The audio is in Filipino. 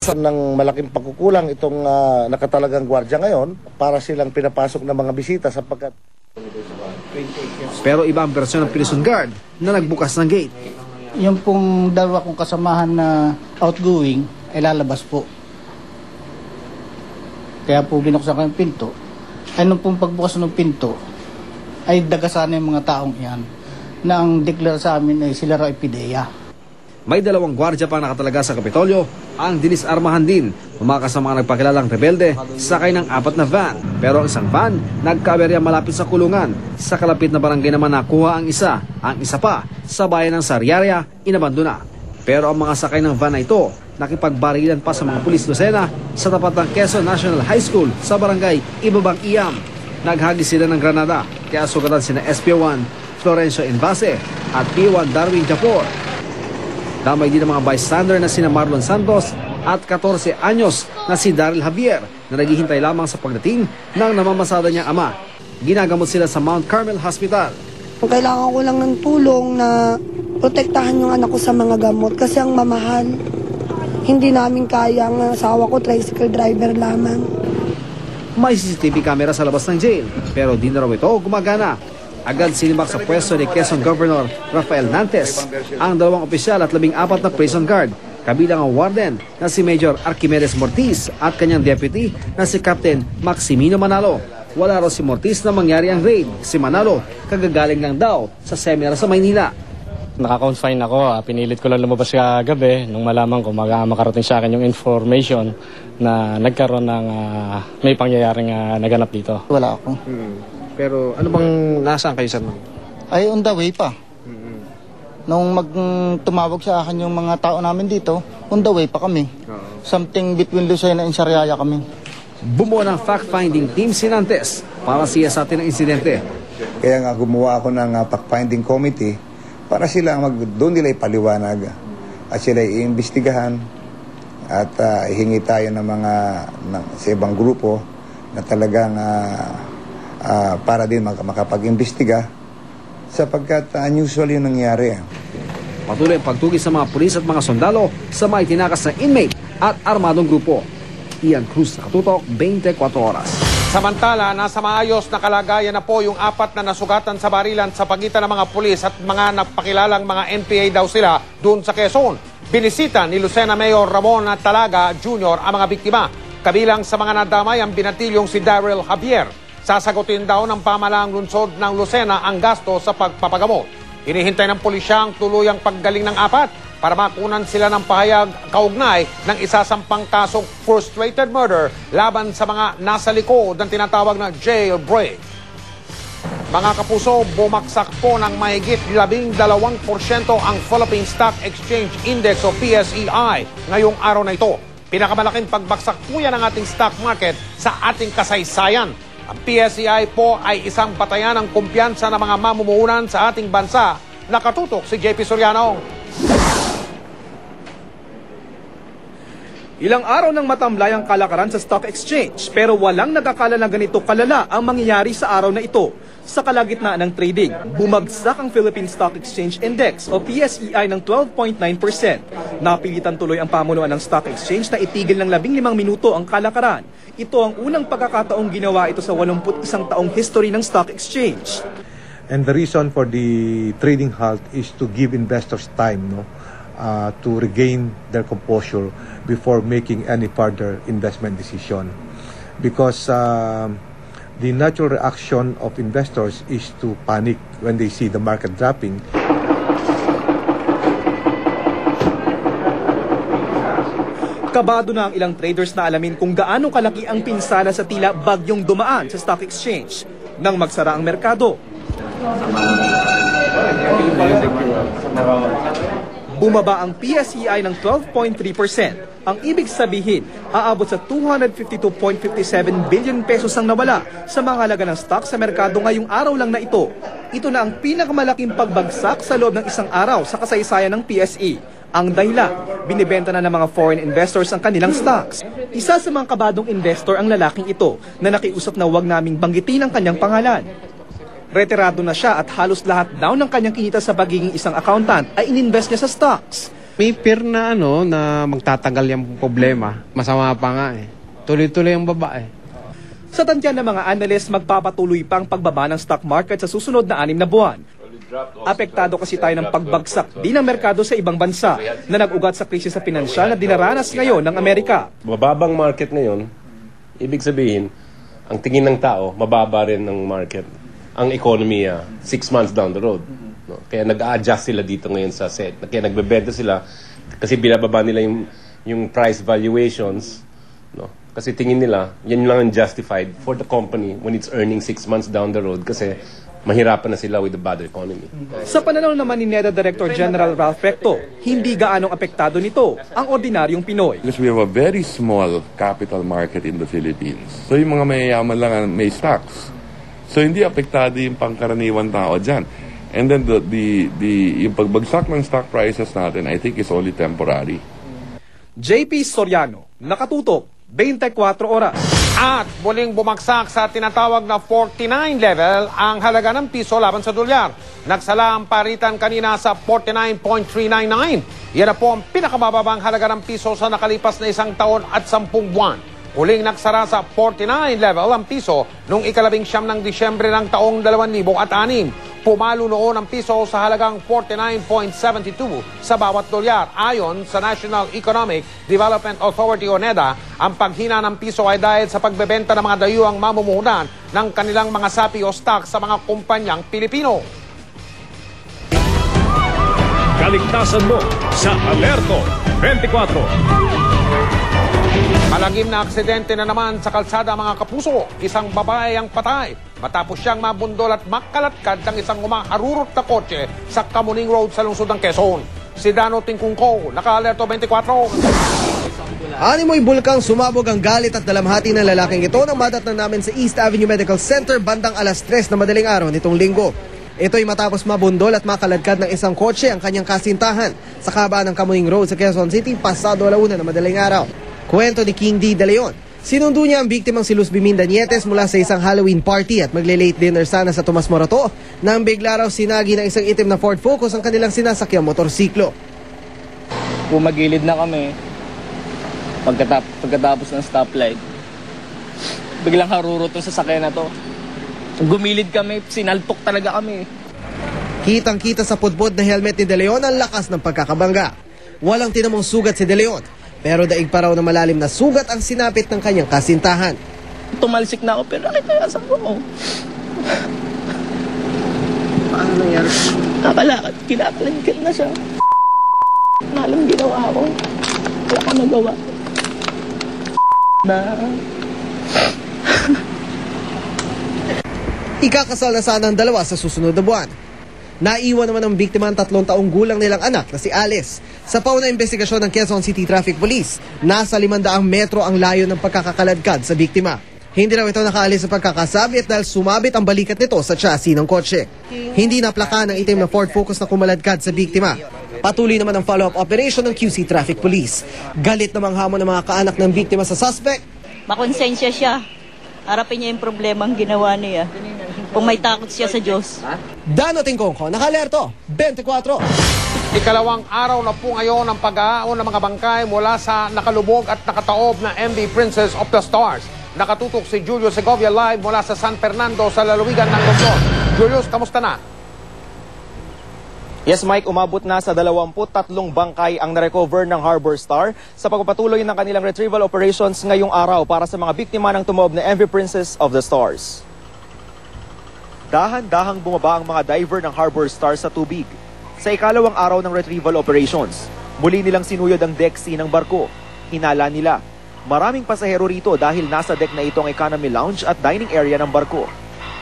Ng malaking pagkukulang itong nakatalagang gwardiya ngayon para silang pinapasok ng mga bisita sapagkat... Pero iba ang bersyon ng prison guard na nagbukas ng gate. Yung pong dalawa kong kasamahan na outgoing ay lalabas po. Kaya po binuksan ko yung pinto. Ay nung pong pagbukas ng pinto ay dagasana yung mga taong iyan na ang deklara sa amin ay sila raw PIDEA. May dalawang gwardiya pa nakatalaga sa Kapitolyo ang dinisarmahan din. Umakas ang mga nagpakilalang rebelde sakay ng 4 na van. Pero ang isang van nagkaaberya malapit sa kulungan. Sa kalapit na barangay naman nakuha ang isa pa sa bayan ng Sariaya inabandona. Pero ang mga sakay ng van na ito nakipagbarilan pa sa mga pulis dosena sa tapat ng Quezon National High School sa barangay Ibabang Iyam. Naghagis sila ng granada kaya sugatan sina SP1 Florencio Envase at P1 Darwin Japor. Damay din ang mga bystander na sina Marlon Santos at 14 anyos na si Daryl Javier na naghihintay lamang sa pagdating ng namamasada niyang ama. Ginagamot sila sa Mount Carmel Hospital. Kailangan ko lang ng tulong na protektahan yung anak ko sa mga gamot kasi ang mamahal. Hindi namin kaya, ang asawa ko tricycle driver lamang. May CCTV camera sa labas ng jail pero di na raw ito gumagana. Agad sinibak sa pwesto ni Quezon Governor Rafael Nantes ang 2 opisyal at 14 na prison guard, kabilang ang warden na si Major Archimedes Mortiz at kanyang deputy na si Captain Maximino Manalo. Wala raw si Mortiz na mangyari ang raid. Si Manalo, kagagaling lang daw sa seminar sa Maynila. Naka-confine ako, pinilit ko lang lumabas kagabi nung malaman ko makarating sa akin yung information na nagkaroon ng may pangyayaring naganap dito. Wala ako. Pero ano bang nasaan kayo sa Ay on the way pa. Nung tumawag sa akin yung mga tao namin dito, on the way pa kami. Something between Lucena and Sariaya kami. Bumuo ng fact-finding team si Nantes para siyasatin ang insidente. Kaya nga gumawa ako ng fact-finding committee para sila doon nila ipaliwanag at sila iimbestigahan at ihingi tayo ng sa ibang grupo na talagang para din makapag-imbestiga sapagkat unusual yung nangyari. Patuloy ang pagtugis sa mga pulis at mga sundalo sa mga itinakas na inmate at armadong grupo. Ian Cruz, Nakatutok, 24 Oras. Samantala, nasa maayos na kalagayan na po yung 4 na nasugatan sa barilan sa pagitan ng mga pulis at mga napakilalang mga NPA daw sila doon sa Quezon. Binisita ni Lucena Mayor Ramon Talaga Jr. ang mga biktima. Kabilang sa mga nadamay ang binatilyong si Daryl Javier. Sasagutin daw ng pamahalaang lungsod ng Lucena ang gasto sa pagpapagamot. Hinihintay ng pulisya ang tuluyang paggaling ng 4 para makunan sila ng pahayag kaugnay ng isasampang kasong frustrated murder laban sa mga nasa likod ng tinatawag na jailbreak. Mga kapuso, bumaksak po ng mahigit 12% ang Philippine Stock Exchange Index o PSEI ngayong araw na ito. Pinakamalaking pagbaksak po yan ng ating stock market sa ating kasaysayan. Ang PSEI po ay isang batayan ng kumpiyansa ng mga mamumuhunan sa ating bansa. Nakatutok si JP Soriano. Ilang araw nang matamlay ang kalakaran sa stock exchange pero walang nagakala na ganito kalala ang mangyayari sa araw na ito. Sa kalagitnaan ng trading, bumagsak ang Philippine Stock Exchange Index o PSEI ng 12.9%. Napilitan tuloy ang pamunuan ng stock exchange na itigil ng 15 minuto ang kalakaran. Ito ang unang pagkakataong ginawa ito sa 81 taong history ng stock exchange. And the reason for the trading halt is to give investors time to regain their composure before making any further investment decision. Because the natural reaction of investors is to panic when they see the market dropping. Kabado na ang ilang traders na alamin kung gaano kalaki ang pinsala sa tila bagyong dumaan sa stock exchange nang magsara ang merkado. Bumaba ang PSEI ng 12.3%. Ang ibig sabihin, aabot sa 252.57 billion pesos ang nawala sa mga halaga ng stock sa merkado ngayong araw lang na ito. Ito na ang pinakamalaking pagbagsak sa loob ng isang araw sa kasaysayan ng PSE. Ang dahilan, binibenta na ng mga foreign investors ang kanilang stocks. Isa sa mga kabadong investor ang lalaking ito na nakiusap na huwag naming banggitin ang kanyang pangalan. Retirado na siya at halos lahat daw ng kanyang kinita sa pagiging isang accountant ay ininvest niya sa stocks. May fear na na magtatagal yung problema. Masama pa nga eh. Tuloy-tuloy ang baba eh. Sa tansya ng mga analyst, magpapatuloy pa ang pagbaba ng stock market sa susunod na 6 na buwan. Apektado kasi tayo ng pagbagsak din ng merkado sa ibang bansa na nag-ugat sa krisis sa pinansyal na dinaranas ngayon ng Amerika. Mababang market ngayon, ibig sabihin, ang tingin ng tao, mababa rin ng market. Ang economy 6 months down the road. No? Kaya nag-a-adjust sila dito ngayon sa set. Kaya nagbebenta sila kasi binababa nila yung price valuations. No? Kasi tingin nila, yan lang ang justified for the company when it's earning 6 months down the road kasi mahirapan na sila with the bad economy. Sa pananaw naman ni NEDA Director General Ralph Recto, hindi gaanong apektado nito ang ordinaryong Pinoy. Because we have a very small capital market in the Philippines. So yung mga mayayaman lang ang may stocks. So hindi apektado yung pangkaraniwan tao dyan. And then yung pagbagsak ng stock prices natin, I think is only temporary. JP Soriano, nakatutok, 24 oras. At muling bumagsak sa tinatawag na 49 level ang halaga ng piso laban sa dolyar. Nagsala ang paritan kanina sa 49.399. Yan na po ang pinakamababang halaga ng piso sa nakalipas na 1 taon at 10 buwan. Huling nagsara sa 49 level ang piso noong 19 ng Disyembre ng taong 2006. Pumalo noon ang piso sa halagang 49.72 sa bawat dolyar. Ayon sa National Economic Development Authority o NEDA, ang paghina ng piso ay dahil sa pagbebenta ng mga dayuhang mamumuhunan ng kanilang mga sapi o stock sa mga kumpanyang Pilipino. Kaligtasan mo sa Alerto 24. Malagim na aksidente na naman sa kalsada mga kapuso. Isang babae ang patay matapos siyang mabundol at makalatkad ng isang humaharurot na kotse sa Kamuning Road sa lungsod ng Quezon. Si Dano Tingkungko, naka-Alerto 24. Animoy bulkang sumabog ang galit at dalamhati ng lalaking ito nang madatnan namin sa East Avenue Medical Center bandang 3:00 na madaling araw nitong linggo. Ito'y matapos mabundol at makaladkad ng isang kotse ang kanyang kasintahan sa kabaan ng Kamuning Road sa Quezon City pasado 1:00 na madaling araw. Kwento ni King D. De Leon, sinundo niya ang biktimang si Luz Biminda Nietes mula sa isang Halloween party at magle-late dinner sana sa Tomas Morato nang bigla raw sinagi ng isang itim na Ford Focus ang kanilang sinasakyang motorsiklo. Pumagilid na kami pagkatapos ng stoplight. Biglang harurot yung sasakyan na to. Gumilid kami, sinalpok talaga kami. Kitang-kita sa pudpud na helmet ni De Leon ang lakas ng pagkakabangga. Walang tinamong sugat si De Leon, pero daig pa raw na malalim na sugat ang sinapit ng kanyang kasintahan. Tumalsik na ako pero nakitayasan ko. Paano nangyari? Nakalakad, kinaklangkit na siya. Malam ginawa ko. Wala ko nagawa. Ikakasal na sana ang dalawa sa susunod na buwan. Naiwan naman ang biktima ang 3 taong gulang nilang anak na si Alice. Sa pauna investigasyon ng Quezon City Traffic Police, nasa 500 metro ang layo ng pagkakakaladkad sa biktima. Hindi raw ito nakaalis sa pagkakasabit dahil sumabit ang balikat nito sa chassis ng kotse. Hindi naplakaan ng itim na Ford Focus na kumaladkad sa biktima. Patuloy naman ang follow-up operation ng QC Traffic Police. Galit namang hamon ng mga kaanak ng biktima sa suspect. Makonsensya siya. Harapin niya yung problema ang ginawa niya. Kung may takot siya sa Diyos. Dano Tingkongko, naka-Alerto 24. Ikalawang araw na po ngayon ang pag-aaon ng mga bangkay mula sa nakalubog at nakataob na MV Princess of the Stars. Nakatutok si Julio Segovia live mula sa San Fernando sa lalawigan ng Luzon. Julius, kamusta na? Yes, Mike, umabot na sa 23 bangkay ang narecover ng Harbor Star sa pagpapatuloy ng kanilang retrieval operations ngayong araw para sa mga biktima ng tumaob na MV Princess of the Stars. Dahan-dahang bumaba ang mga diver ng Harbor Star sa tubig. Sa ikalawang araw ng retrieval operations, muli nilang sinuyod ang deck C ng barko. Hinala nila. Maraming pasahero rito dahil nasa deck na ito ang economy lounge at dining area ng barko.